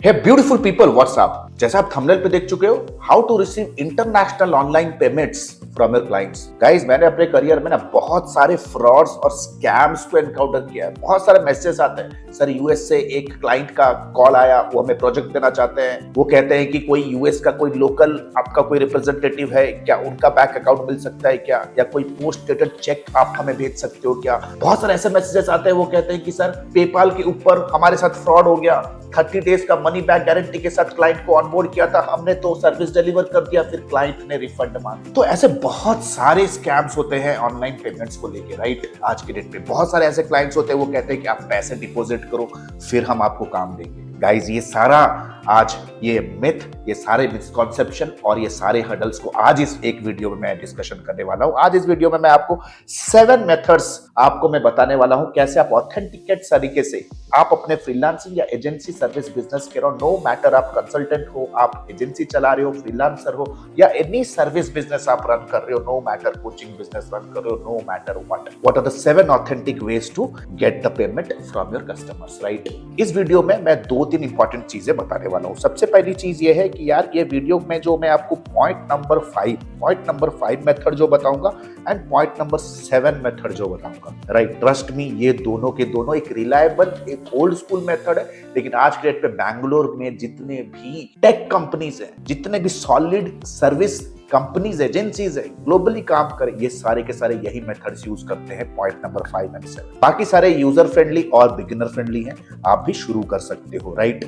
हे beautiful people, WhatsApp. जैसा आप thumbnail पे देख चुके हो, how to receive international online payments from your clients. Guys, मैंने अपने करियर में ना बहुत सारे फ्रॉड्स और स्कैम्स को एनकाउंटर किया है। बहुत सारे मैसेजेस आते हैं, सर यूएस से एक क्लाइंट का कॉल आया, वो हमें प्रोजेक्ट देना चाहते हैं। वो कहते हैं कि कोई यूएस का कोई लोकल आपका कोई रिप्रेजेंटेटिव है क्या, उनका बैंक अकाउंट मिल सकता है क्या, या कोई पोस्ट डेटेड चेक आप हमें भेज सकते हो क्या। बहुत सारे ऐसे मैसेजेस आते हैं। वो कहते हैं कि सर पेपाल के ऊपर हमारे साथ फ्रॉड हो गया, 30 डेज का मनी बैक गारंटी के साथ क्लाइंट को ऑनबोर्ड किया था हमने, तो सर्विस डिलीवर कर दिया, फिर क्लाइंट ने रिफंड मांगा। तो ऐसे बहुत सारे स्कैम्स होते हैं ऑनलाइन पेमेंट्स को लेके, राइट। आज के डेट पे बहुत सारे ऐसे क्लाइंट्स होते हैं, वो कहते हैं कि आप पैसे डिपॉजिट करो फिर हम आपको काम देंगे। गाइज, ये सारा आज ये मिथ, ये सारे मिसकॉन्सेप्शन और ये सारे हर्डल्स को आज इस एक वीडियो में मैं डिस्कशन करने वाला हूं। आज इस वीडियो में मैं आपको 7 मेथड्स आपको मैं बताने वाला हूं, कैसे आप ऑथेंटिकेट तरीके से आप अपने फ्रीलांसिंग या एजेंसी सर्विस बिजनेस के नो मैटर आप कंसल्टेंट हो, आप एजेंसी चला रहे हो, फ्रीलांसर हो, या एनी सर्विस बिजनेस आप रन कर रहे हो, no matter coaching business run कर रहे हो, no matter what are the 7 authentic ways to get the payment from your customers, right. इस वीडियो में मैं 2-3 इंपॉर्टेंट चीजें बताने वाला हूं। सबसे पहली चीज ये है कि यार ये वीडियो में जो मैं आपको पॉइंट नंबर 5 मेथड जो बताऊंगा एंड पॉइंट नंबर 7 मेथड जो बताऊंगा, राइट, ट्रस्ट मी, ये दोनों के दोनों एक रिलायबल, एक ओल्ड स्कूल मेथड है, लेकिन आज के डेट पे बैंगलोर में जितने भी टेक कंपनीज हैं, जितने भी सॉलिड सर्विस कंपनीज, एजेंसीज है, ग्लोबली काम करें, ये सारे के सारे यही मेथड्स यूज करते हैं, पॉइंट नंबर 5 एंड 7। बाकी सारे यूजर फ्रेंडली और बिगिनर फ्रेंडली हैं, आप भी शुरू कर सकते हो, राइट।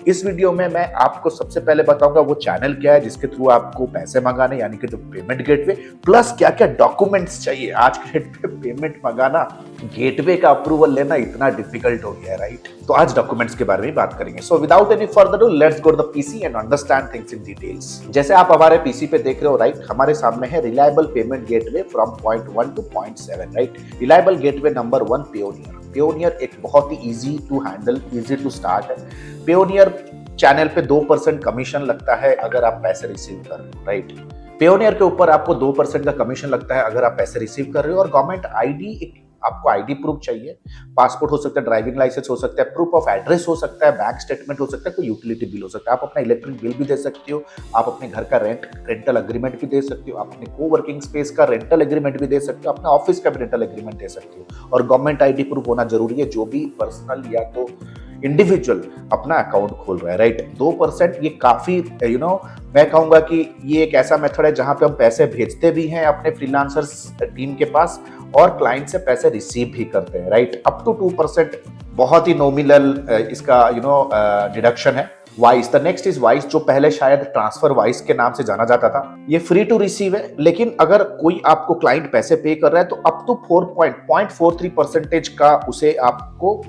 इस वीडियो में मैं आपको सबसे पहले बताऊंगा वो चैनल क्या है जिसके थ्रू आपको पैसे मंगाने, यानी कि जो पेमेंट गेटवे, प्लस क्या क्या डॉक्यूमेंट्स चाहिए। आज के डेट पे पेमेंट मंगाना, गेटवे का अप्रूवल लेना इतना डिफिकल्ट हो गया है, राइट। तो आज डॉक्यूमेंट्स के बारे में बात करेंगे। So without any further do, let's go to the PC and understand things in details. जैसे आप हमारे पीसी पे देख रहे हो, राइट, हमारे सामने है reliable payment gateway from point 1 to point 7, right. Reliable gateway number 1, Payoneer एक बहुत ही easy to handle, easy to start है। पेयोनियर चैनल पे 2% कमीशन लगता है अगर आप पैसे रिसीव कर रहे हो, राइट। पेयोनियर के ऊपर आपको 2% का कमीशन लगता है अगर आप पैसे रिसीव कर रहे हो। और गवर्नमेंट आईडी, एक आपको आईडी प्रूफ चाहिए, पासपोर्ट हो सकता है, ड्राइविंग लाइसेंस हो सकता है, प्रूफ ऑफ एड्रेस हो सकता है, बैंक स्टेटमेंट हो सकता है, कोई यूटिलिटी बिल हो सकता है, आप अपना इलेक्ट्रिक बिल भी दे सकते हो, आप अपने घर का रेंटल एग्रीमेंट भी दे सकते हो, आप अपने कोवर्किंग स्पेस का रेंटल एग्रीमेंट भी दे सकते हो, अपने ऑफिस का भी रेंटल एग्रीमेंट दे सकते हो। और गवर्नमेंट आईडी प्रूफ होना जरूरी है, जो भी पर्सनल या तो इंडिविजुअल अपना अकाउंट खोल रहा है, राइट। 2% ये काफी मैं कहूंगा कि ये एक ऐसा मेथड है जहां पे हम पैसे भेजते भी हैं अपने फ्रीलांसर्स टीम के पास और क्लाइंट से पैसे रिसीव भी करते हैं, राइट। अप टू 2% बहुत ही नॉमिनल इसका डिडक्शन है। Vice, the next is vice, जो पहले शायद ट्रांसफर वाइस के नाम से जाना जाता था। ये फ्री टू रिसीव है, लेकिन अगर कोई आपको क्लाइंट पैसे पे कर रहा है तो अप टू 4.43% का उसे आपको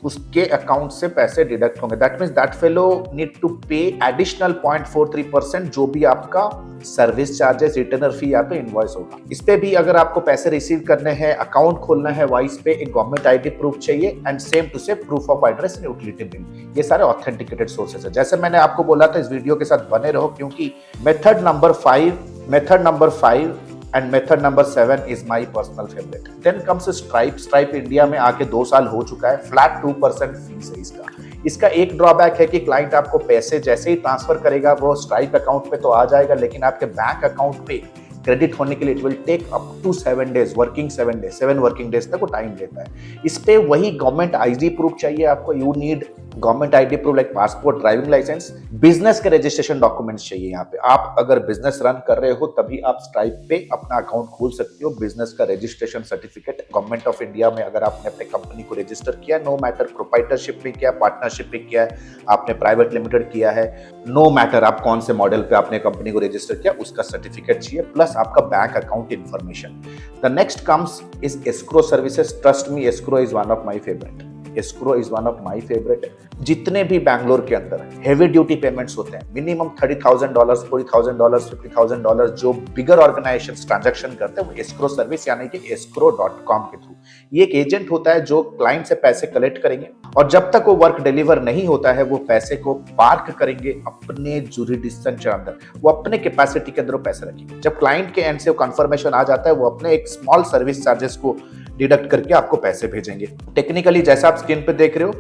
उसके अकाउंट से पैसे डिडक्ट होंगे। That means that fellow need to pay additional 0.43%, जो भी आपका सर्विस चार्जेस, रिटर्नर फी या तो इनवॉइस होगा। इस पे भी अगर आपको पैसे रिसीव करने हैं, अकाउंट खोलना है वाइस पे, एक गवर्नमेंट आईडी प्रूफ चाहिए and same to same proof of address and utility bill. ये सारे ऑथेंटिकेटेड सोर्सेस है। जैसे मैंने आपको बोला था, इस वीडियो के साथ बने रहो, क्योंकि method number 5 and method number 7 is my personal favourite. Then comes Stripe India में आके 2 साल हो चुका है, फ्लैट 2% फीस है इसका एक ड्रॉबैक है कि क्लाइंट आपको पैसे जैसे ही ट्रांसफर करेगा वो स्ट्राइप अकाउंट पे तो आ जाएगा, लेकिन आपके बैंक अकाउंट पे क्रेडिट होने के लिए it will take up to 7 days, 7 working days तक वो टाइम लेता है। इस पे वही गवर्नमेंट आईडी प्रूफ चाहिए आपको। You need government ID proof like passport, driving licence, business के रजिस्ट्रेशन डॉक्यूमेंट्स चाहिए यहाँ पे। आप अगर बिजनेस रन कर रहे हो तभी आप स्ट्राइप पे अपना अकाउंट खोल सकते हो। बिजनेस का registration certificate government of India में, अगर आपने अपने कंपनी को रजिस्टर किया, नो मैटर प्रोप्राइटरशिप में किया, पार्टनरशिप में किया है, आपने प्राइवेट लिमिटेड किया है, नो मैटर आप कौन से मॉडल पे आपने कंपनी को रजिस्टर किया, उसका सर्टिफिकेट चाहिए, प्लस आपका bank account information. The next comes is escrow services. Trust me, escrow is one of my favourite. Escrow is one of my favourite. जितने भी बैंगलोर के अंदर हेवी ड्यूटी पेमेंट्स होते हैं, मिनिमम $30,000, $40,000, $50,000, जो बिगर ऑर्गेनाइजेशन ट्रांजैक्शन करते हैं, वो एस्क्रो सर्विस यानी कि escrow.com के थ्रू, ये एक एजेंट होता है जो क्लाइंट से पैसे कलेक्ट करेंगे और जब तक वो वर्क डिलीवर नहीं होता है वो पैसे को पार्क करेंगे अपने जुरिडिक्शन के अंदर, वो अपने कैपेसिटी के अंदर वो पैसे रखेंगे। जब क्लाइंट के एंड से कंफर्मेशन आ जाता है, वो अपने एक स्मॉल सर्विस चार्जेस को डिडक्ट करके आपको पैसे भेजेंगे। टेक्निकली जैसा आप स्क्रीन पे देख रहे हो,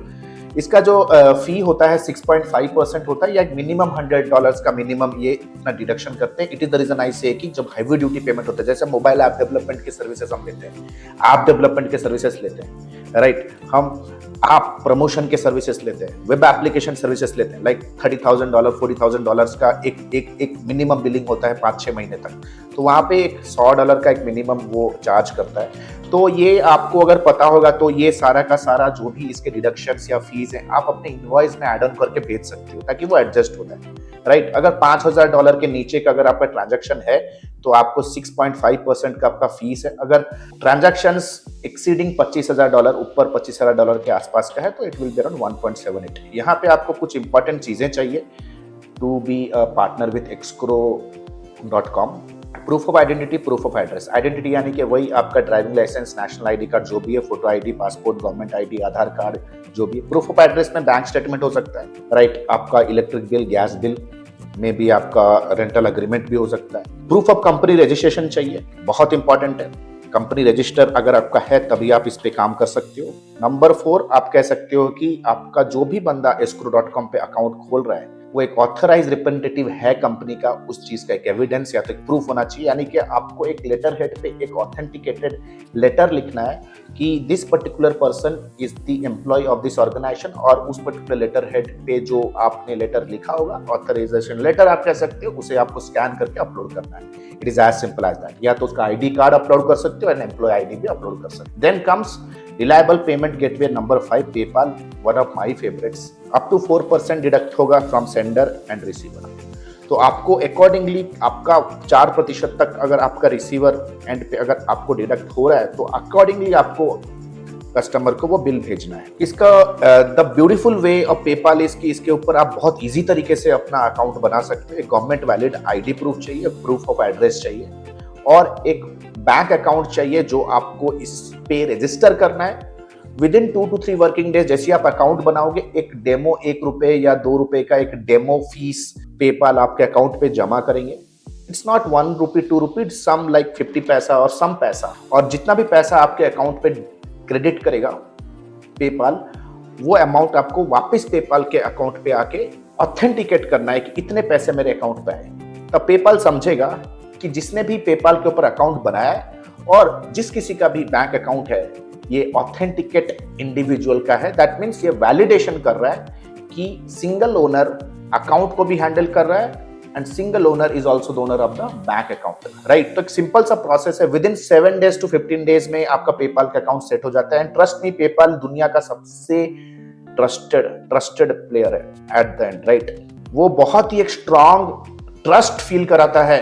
इसका जो फी होता है 6.5% होता है, या एक मिनिमम $100 का मिनिमम ये अपना डिडक्शन करते हैं। It is the reason I say कि जब हैवी ड्यूटी पेमेंट होता है, जैसे मोबाइल ऐप डेवलपमेंट की सर्विसेज हम लेते हैं, ऐप डेवलपमेंट के सर्विसेज लेते हैं, राइट, हम आप प्रमोशन के सर्विसेज लेते हैं, वेब एप्लीकेशन सर्विसेज लेते हैं, लाइक $30,000 $40,000 का एक मिनिमम बिलिंग होता है 5-6 महीने तक, तो वहां पे एक $100 का एक मिनिमम वो चार्ज करता है। तो ये आपको अगर पता होगा तो ये सारा का सारा जो भी इसके डिडक्शंस या फीस हैं आप अपने इनवॉइस में ऐड ऑन करके भेज सकते हो ताकि वो एडजस्ट हो जाए, राइट। अगर $5,000 के नीचे का अगर आपका ट्रांजैक्शन है तो आपको 6.5% का आपका फीस है। अगर ट्रांजैक्शंस एक्सीडिंग $25,000 ऊपर $25,000 के आसपास का है तो इट विल बी अराउंड 1.78। यहाँ पे आपको कुछ इंपॉर्टेंट चीजें चाहिए to be a partner with escrow.com। Proof of identity, proof of address. Identity यानी कि वही आपका driving licence, national ID card जो भी है, photo ID, passport, government ID, Aadhaar card जो भी है। प्रूफ ऑफ एड्रेस में बैंक स्टेटमेंट हो सकता है, राइट, आपका इलेक्ट्रिक बिल, गैस बिल में भी आपका रेंटल एग्रीमेंट भी हो सकता है। प्रूफ ऑफ कंपनी रजिस्ट्रेशन चाहिए, बहुत इंपॉर्टेंट है। कंपनी रजिस्टर अगर आपका है तभी आप इस पे काम कर सकते हो। नंबर 4 आप कह सकते हो कि आपका जो भी बंदा escrow.com पे अकाउंट खोल रहा है वो एक ऑथराइज रिप्रेजेंटेटिव है कंपनी का, उस चीज का एक एविडेंस या तो एक प्रूफ होना चाहिए। यानी कि आपको एक लेटर हेड पे एक ऑथेंटिकेटेड लेटर लिखना है कि this particular person is the employ of this organisation, और उस पर्टिकुलर लेटर हेड पे जो आपने लेटर लिखा होगा, ऑथराइजेशन लेटर आप कह सकते हो, उसे आपको स्कैन करके अपलोड करना है। It is as simple as that. या तो उसका आईडी कार्ड अपलोड कर सकते हो एंड एम्प्लॉय आईडी भी अपलोड कर सकते हो। Then comes reliable payment gateway number 5, PayPal, one of my favourites. Up to 4% deduct होगा फ्रॉम सेंडर एंड रिसीवर। तो आपको अकॉर्डिंगली आपका 4% तक अगर आपका रिसीवर एंड पे अगर आपको डिडक्ट हो रहा है तो अकॉर्डिंगली आपको कस्टमर को वो बिल भेजना है। इसका the beautiful way of PayPal is कि इसके ऊपर आप बहुत इजी तरीके से अपना अकाउंट बना सकते हो। एक गवर्नमेंट वैलिड आईडी प्रूफ चाहिए, प्रूफ ऑफ एड्रेस चाहिए, और एक बैंक अकाउंट चाहिए जो आपको इस पे रजिस्टर करना है। With in 2 to 3 working days जैसे आप अकाउंट बनाओगे, एक डेमो ₹1 या ₹2 का एक डेमो फीस पेपाल आपके अकाउंट पे जमा करेंगे। इट्स नॉट ₹1 ₹2, सम लाइक 50 पैसा और सम पैसा, और जितना भी पैसा आपके अकाउंट पे क्रेडिट करेगा पेपाल, वो अमाउंट आपको वापस पेपाल के अकाउंट पे आके ऑथेंटिकेट करना है कि इतने पैसे मेरे अकाउंट पे आए। तब पेपाल समझेगा कि जिसने भी पेपाल के ऊपर अकाउंट बनाया है और जिस किसी का भी बैंक अकाउंट है ये ऑथेंटिकेट इंडिविजुअल का है। दैट मीन्स ये वैलिडेशन कर रहा है कि सिंगल ओनर अकाउंट को भी हैंडल कर रहा है and single owner is also the owner of the bank account, right. तो एक सिंपल सा प्रोसेस है। With in 7 days to 15 days में आपका पेपाल का अकाउंट सेट हो जाता है। एंड ट्रस्ट मी, पेपाल दुनिया का सबसे ट्रस्टेड प्लेयर है एट द एंड, राइट। वो बहुत ही एक स्ट्रॉन्ग ट्रस्ट फील कराता है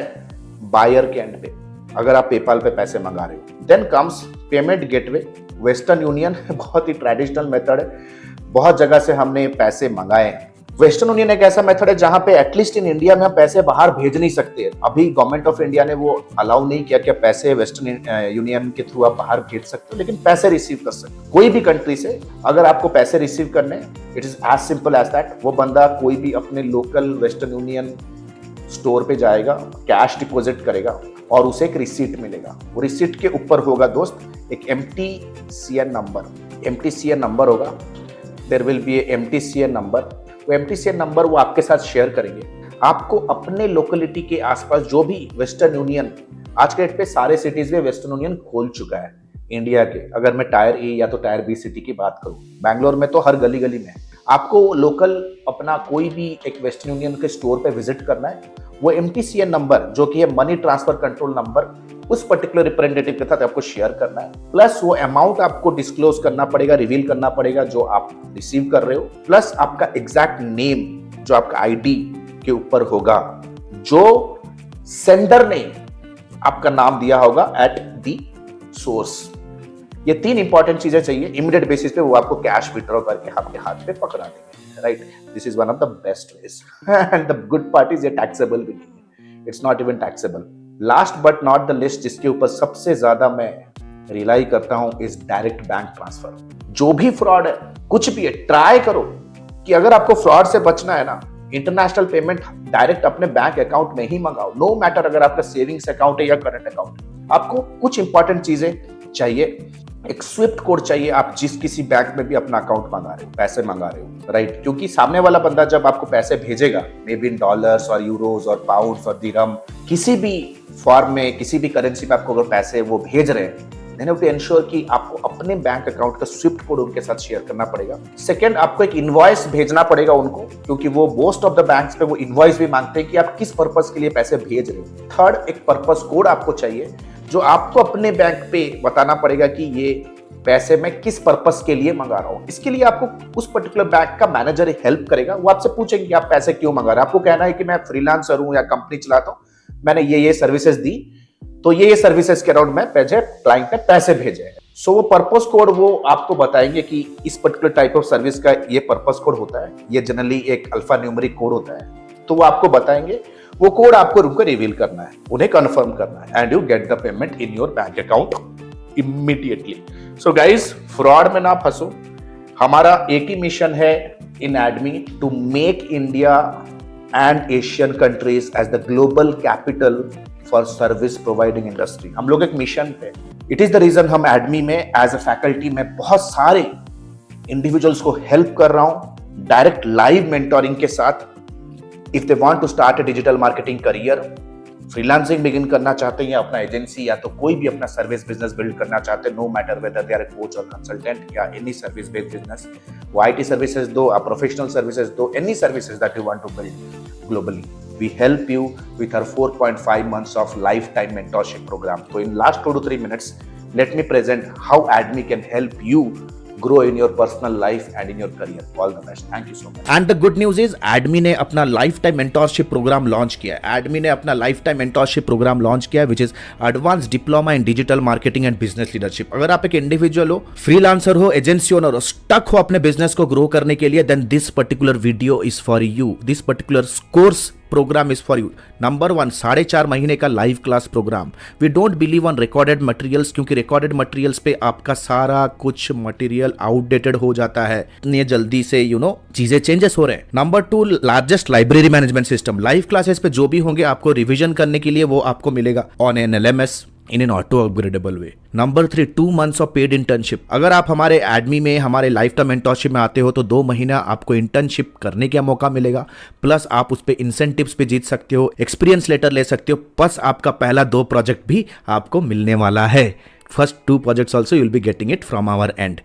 बायर के एंड पे अगर आप पेपाल पे पैसे मंगा रहे हो। Then comes payment gateway, Western Union बहुत ही ट्रेडिशनल मेथड है, बहुत जगह से हमने पैसे मंगाए हैं। वेस्टर्न यूनियन एक ऐसा मेथड है जहां पे एटलीस्ट इन इंडिया में हम पैसे बाहर भेज नहीं सकते। अभी गवर्नमेंट ऑफ इंडिया ने वो अलाउ नहीं किया कि पैसे वेस्टर्न यूनियन के थ्रू आप बाहर भेज सकते हो, लेकिन पैसे रिसीव कर सकते हो कोई भी कंट्री से। अगर आपको पैसे रिसीव करने, it is as simple as that. वो बंदा कोई भी अपने लोकल वेस्टर्न यूनियन स्टोर पे जाएगा, कैश डिपॉजिट करेगा और उसे एक रिसीट मिलेगा। वो रिसीट के ऊपर होगा दोस्त एक MTCN नंबर होगा। There will be a MTCN number. वो MTCN नंबर वो आपके साथ शेयर करेंगे। आपको अपने लोकेलिटी के आसपास जो भी वेस्टर्न यूनियन, आज के डेट पे सारे सिटीज में वेस्टर्न यूनियन खोल चुका है इंडिया के। अगर मैं टायर A या तो टायर B सिटी की बात करूं, बैंगलोर में तो हर गली गली में। आपको लोकल अपना कोई भी एक वेस्टर्न यूनियन के स्टोर पे विजिट करना है। वो MTCN नंबर जो कि है मनी ट्रांसफर कंट्रोल नंबर, उस पर्टिकुलर रिप्रेजेंटेटिव के साथ आपको शेयर करना है। प्लस वो अमाउंट आपको डिस्क्लोज करना पड़ेगा, रिवील करना पड़ेगा जो आप रिसीव कर रहे हो। प्लस आपका एग्जैक्ट नेम जो आपका आईडी के ऊपर होगा, जो सेंडर ने आपका नाम दिया होगा एट दी सोर्स। ये 3 इंपॉर्टेंट चीजें चाहिए। इमीडिएट बेसिस पे वो आपको कैश विड्रॉ करके आपके हाथ पे पकड़ा देंगे, right. This is one of the best veg and the good part is ये टैक्सेबल भी नहीं है, it's not even taxable. Last but not the list, जिसके ऊपर सबसे ज्यादा मैं रिलाई करता हूं, इज डायरेक्ट बैंक ट्रांसफर। जो भी फ्रॉड है, कुछ भी है, ट्राई करो कि अगर आपको फ्रॉड से बचना है ना, इंटरनेशनल पेमेंट डायरेक्ट अपने बैंक अकाउंट में ही मंगाओ। नो मैटर अगर आपका सेविंग्स अकाउंट है या करंट अकाउंट है। आपको कुछ इंपॉर्टेंट चीजें चाहिए। एक स्विफ्ट कोड चाहिए, आप जिस किसी बैंक में भी अपना अकाउंट मंगा रहे हो, पैसे मंगा रहे हो, राइट? क्योंकि सामने वाला बंदा जब आपको पैसे भेजेगा, मे बी इन डॉलर्स और यूरोज और पाउंड्स और दिरहम, किसी भी फॉर्म में, किसी भी करेंसी में आपको अगर पैसे वो भेज रहे हैं, then you have to ensure कि आपको अपने बैंक अकाउंट का स्विफ्ट कोड उनके साथ शेयर करना पड़ेगा। सेकंड, आपको एक इनवॉइस भेजना पड़ेगा उनको, क्योंकि वो मोस्ट ऑफ द बैंक्स पे वो इनवॉइस भी मांगते हैं कि आप किस पर्पस के लिए पैसे भेज रहे हो। थर्ड, एक पर्पस कोड आपको चाहिए जो आपको अपने बैंक पे बताना पड़ेगा कि ये पैसे मैं किस पर्पस के लिए मंगा रहा हूं। इसके लिए आपको उस पर्टिकुलर बैंक का मैनेजर हेल्प करेगा। वो आपसे पूछेंगे कि आप पैसे क्यों मंगा रहे हैं। आपको कहना है कि मैं फ्रीलांसर हूं या कंपनी चलाता हूं, मैंने ये सर्विसेज दी, तो ये सर्विसेज के अराउंड में क्लाइंट ने पैसे भेजे हैं। सो वो पर्पस कोड वो आपको बताएंगे कि इस पर्टिकुलर टाइप ऑफ सर्विस का ये पर्पस कोड होता है, ये जनरली एक अल्फा न्यूमेरिक कोड होता है, तो वो आपको बताएंगे। वो कोड आपको रुक कर रिवील करना है, उन्हें कंफर्म करना है, and you get the payment in your bank account immediately. So guys, fraud में ना फंसो। हमारा एक ही मिशन है इन एडमी, to make India and Asian countries as the global capital for service providing industry. हम लोग एक मिशन पे, इट इज द रीजन हम एडमी में एज अ फैकल्टी में बहुत सारे इंडिविजुअल्स को हेल्प कर रहा हूं डायरेक्ट लाइव मेंटोरिंग के साथ। If they want to start a digital marketing career, freelancing begin करना चाहते हैं या अपना एजेंसी या तो कोई भी अपना सर्विस बिजनेस बिल्ड करना चाहते हैं, no matter whether they are a coach और कंसल्टेंट या एनी सर्विस बेस्ड बिजनेस, वो आईटी सर्विसेज दो, प्रोफेशनल सर्विसेज दो, any services that you want to build globally, we help you with our 4.5 months of lifetime mentorship program. So in last 2 to 3 minutes, let me present how ADMI can help you grow in your personal life and in your career. All the best. Thank you so much. And the good news is ADMI ने अपना lifetime mentorship program launch किया है। ADMI ने अपना lifetime mentorship program launch किया है, which is Advanced Diploma in Digital Marketing and Business Leadership। अगर आप एक इंडिविजुअल हो, फ्रीलांसर हो, एजेंसी ओनर हो, स्टक हो अपने बिजनेस को ग्रो करने के लिए, then this particular video is for you. This particular course program is for you. Number 1, 4.5 महीने का live class program. We don't believe on recorded materials, क्योंकि रिकॉर्डेड मटेरियल्स पे आपका सारा कुछ मटेरियल आउटडेटेड हो जाता है, इतनी जल्दी से चीजें चेंजेस हो रहे हैं। Number 2, largest library management system. Live classes पे जो भी होंगे आपको रिविजन करने के लिए वो आपको मिलेगा on an LMS in an auto upgradable way. Number 3, 2 months of paid internship. अगर आप हमारे एडमी में हमारे लाइफ टाइम मेंटरशिप में आते हो तो 2 महीना आपको इंटर्नशिप करने का मौका मिलेगा, प्लस आप उस पर इंसेंटिव्स पे जीत सकते हो, एक्सपीरियंस लेटर ले सकते हो, प्लस आपका पहला 2 प्रोजेक्ट भी आपको मिलने वाला है। First 2 projects also you'll be getting it from our end,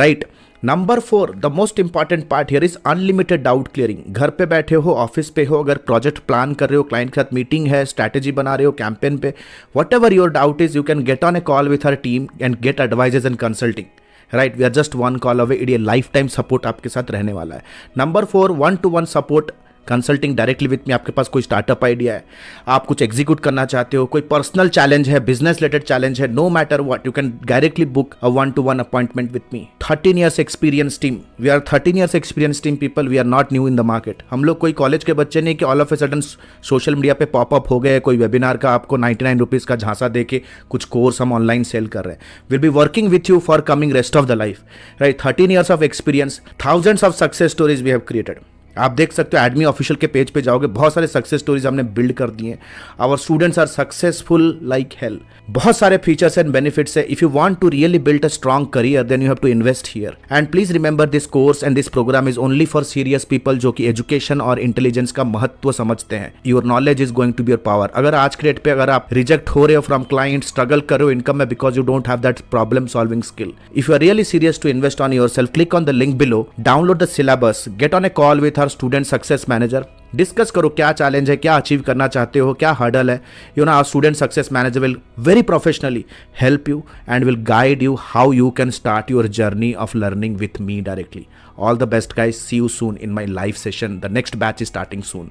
right? Number 4, the most important part here is unlimited doubt clearing. घर पे बैठे हो, ऑफिस पे हो, अगर प्रोजेक्ट प्लान कर रहे हो, क्लाइंट के साथ मीटिंग है, स्ट्रैटेजी बना रहे हो कैंपेन पे, whatever your doubt is, you can get on a call with her team and get advises and consulting, right? We are just 1 call away. ये लाइफ टाइम सपोर्ट आपके साथ रहने वाला है। Number 4, 1-to-1 support consulting directly with me. आपके पास कोई startup idea है, आप कुछ एग्जीक्यूट करना चाहते हो, कोई पर्सनल चैलेंज है, बिजनेस रिलेटेड चैलेंज है, no matter what, you can directly book a 1-to-1 appointment with me. 13 years experience team, we are 13 years experience team people, we are not new in the market. हम लोग कोई college के बच्चे नहीं कि all of a sudden social media पे pop up हो गए, कोई वेबिनार का आपको 99 रुपीज़ का झांसा दे के कुछ कोर्स हम ऑनलाइन सेल कर रहे हैं। Will be working with you for coming rest of the life, right? 13 years of experience, thousands of success stories we have created. आप देख सकते हो एडमी ऑफिशियल के पेज पे जाओगे, बहुत सारे सक्सेस स्टोरीज हमने बिल्ड कर दिए। Our students are successful like hell. बहुत सारे फीचर्स एंड बेनिफिट्स है। If you want to really build a strong career then you have to invest here. And please remember this course and this program is only for serious people जो कि education और intelligence का महत्व समझते हैं। Your knowledge is going to be your power. अगर आज के डेट पे अगर आप रिजेक्ट हो रहे हो फ्रॉम क्लाइंट, स्ट्रगल कर रहे हो इनकम में because you don't have that problem solving skill, if you are really serious to invest on yourself, click on the link below, download the syllabus, get on a call with our student success manager, discuss करो क्या challenge है, क्या achieve करना चाहते हो, क्या hurdle है। Our student success manager will very professionally help you and will guide you how you can start your journey of learning with me directly. All the best guys, see you soon in my live session. The next batch is starting soon.